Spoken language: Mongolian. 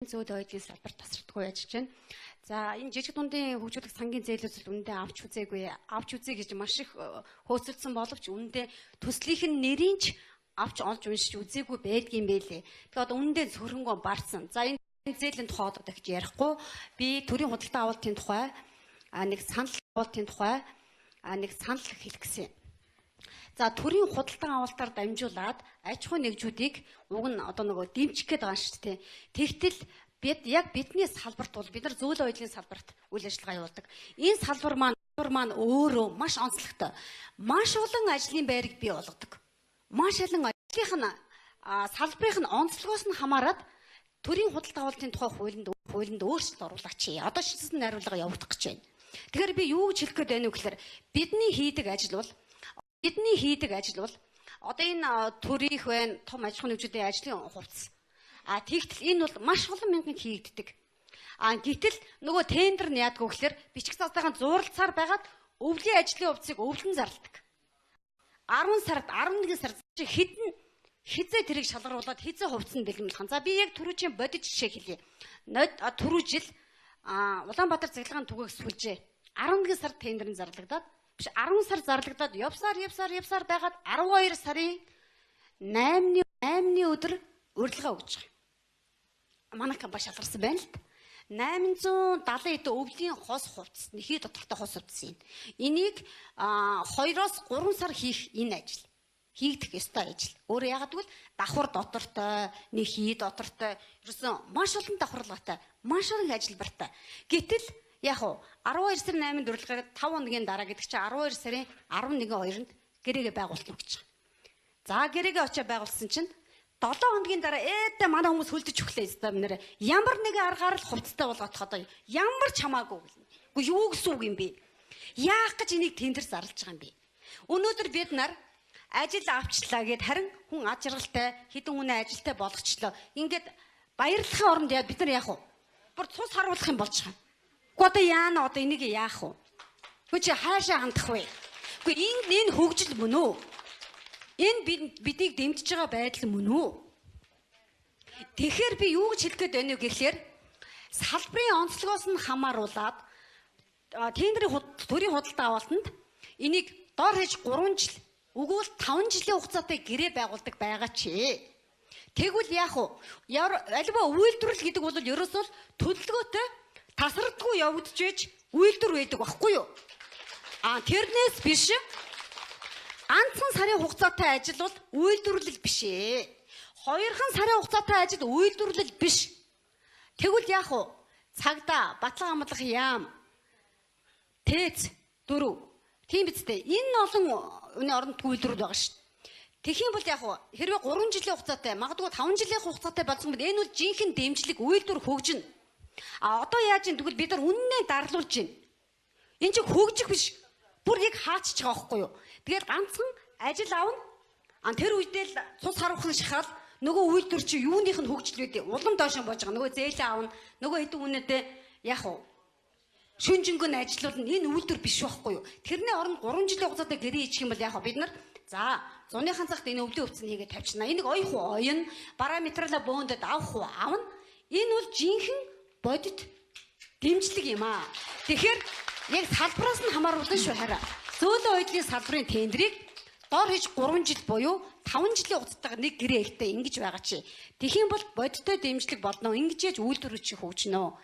зөөл ойлын салбар тасралтгүй ажиллаж байна. За энэ жижиг дундын хөгжүүлэх сангийн зээлүүд үндэ авч үзээгүй. Авч үзье гэж маш их хөөцөлдсөн боловч үндэ төслийнх нь нэрийн ч авч олж уншиж үзээгүй байдгийн байлээ. Тэгэхээр одоо үндэ цөхрөнгөө барсан. За энэ зээлийн тухай одоо дахиж ярихгүй. Би төрийн худалдаа авалтын тухай нэг санал авалтын тухай нэг санал хэлэх гэсэн. За төрийн худалдан авалтаар дамжуулаад аж ахуй нэгжүүдийг уг нь одоо нөгөө дэмжих гээд байгаа шүү дээ. Тэгтэл бидний салбарт бол бид нар зөөл ойлын салбарт үйл ажиллагаа явуулдаг. Энэ салбар маань өөрөө маш онцлогтой. Маш олон ажлын байрыг бий болгодог. Маш олон ажлын салбарын онцлогоос нь хамаарат төрийн худалдан авалтын тухай хуулинд өөрчлөлт оруулаач. Одоо шийдсэн найруулга явагдах гэж байна. Тэгэхээр би юу гэж хэлэх гээд байна вэ гэхээр бидний хийдэг ажил бол одоо энэ төрийнх байна, том аж ахуйн нэгжүүдийн ажлын хувцас. Тэгтэл энэ бол маш олон мянган хийгддэг. Гэтэл нөгөө тендер нь яадгүй гэхээр бичиг цаастайхан зууралцаар байгаад өвлийн ажлын хувцсыг өвлөн зарладаг. 10 сард 11 сард хизээ тэрийг шалгаруулад хизээ хувцсанд бэлэмлэх. За би яг түрүүчийн бодит жишээ хэлье. Түрүү жил Улаанбаатар цахилгаан түгээх сүлжээ 11 сард тендер нь зарлагдаад 10 сар зарлагдаад явсаар байгаад 12 сарын 8-ны өдөр урилга өгч байгаа. Манай компани шалгарсан байна л да. 870 эд өвлийн хос хувцас, нэхий дотортой хос хувцас юм. Энийг 2-3 сар хийх энэ ажил. Хийгдэх ёстой ажил. Өөрөөр яагаад гэвэл давхар дотортой, нэхий дотортой, ерөөсөн маш олон давхарлагатай, маш олон ажилбартай. Гэтэл яг 12 сарын 8-нд урилгыг 5 хоногийн дараа гэдэг чинь 12 сарын 11-2-нд гэрээгээ байгуулсан гэж байна. За гэрээгээ очиж байгуулсан чинь 7 хоногийн дараа манай хүмүүс хөлдөж өглөө өстой минь ямар нэгэн аргаар л хувцастай болгоох одоо ямар ч хамаагүй гэл. Гэхдээ юу гэсэн үг юм бэ? Яах гэж энийг тендер зарлаж байгаа юм бэ? Өнөөдөр бид нар ажил авчлаа гэд харин хүн аж аргалтай хэдэн үнэ ажилтай болгочлоо. Ингээд баярлахын оронд бид нар яах вэ? Бүр цус харуулах юм болж байгаа. Одоо яана одоо энийг яах вэ? Чи хаашаа хандах вэ? Энэ хөгжил мөн үү? Энэ бидийг дэмжиж байгаа байдал мөн үү? Тэгэхээр би юу гэж хэлэх гээд байна вэ гэхээр салбарын онцлогоос нь хамааруулаад төрийн худалдаа авалтанд энийг дор хаяж 3 жил өгвөл 5 жилийн хугацаатай гэрээ байгуулдаг байгаа чи. Тэгвэл яах вэ? Альва үйлдвэрлэл гэдэг бол ерөөсөө төлөвлөгөөтэй тасралтгүй явагдаж байж үйлдвэр байдаг байхгүй юу? Тэрнээс биш ганцхан сарын хугацаатай ажил бол үйлдвэрлэл биш ээ. 2хан сарын хугацаатай ажил үйлдвэрлэл биш. Тэгвэл яах вэ? Цагдаа, батлан амлах яам, ТЭЦ 4. Тийм биз дээ. Энэ олон үний оронд үйлдвэрлэл байгаа шүү дээ. Тэгэх юм бол яах вэ? Хэрвээ 3 жилийн хугацаатай, магадгүй 5 жилийн хугацаатай болсон бол энэ бол жинхэнэ дэмжлэг үйлдвэр хөгжинэ. Одоо яаж юм тэгвэл бид нар үннээ дарлуулж байна. Энэ чинь хөгжих биш. Бүр яг хаачж байгаа байхгүй юу? Тэгээд ганцхан ажил аавна. Тэр үедээ л цус харуулхан шахаад нөгөө үйлдвэр чи юуных нь хөгжил үүдээ улам доош боож байгаа. Нөгөө зээлээ аавна. Нөгөө хэдэн үнэтэй яах вэ? Шүнжэнгөн ажиллуулна. Энэ үйлдвэр биш байхгүй юу? Тэрний оронд 3 жилийн хугацаатай гэрээ хийчих юм бол яах вэ? Бид нар за зуныхан цагт энэ өвлийн өвцөн хийгээд тавьчихна. Энийг ойх уу ойн параметрала бөөндöd авах уу аавна. Энэ бол жинхэнэ бодит дэмжлэг юм аа. Тэгэхээр яг салбараас нь хамааруулна шүү хараа. Зөөлөн ойлын салбарын тендерийг дор хэж 3 жил буюу 5 жилийн хугацаатайгаар нэг гэрээ ихтэй ингэж байгаа чи. Тэгэх юм бол бодиттой дэмжлэг болно. Ингэж яаж үйлдвэрч хөгжнө.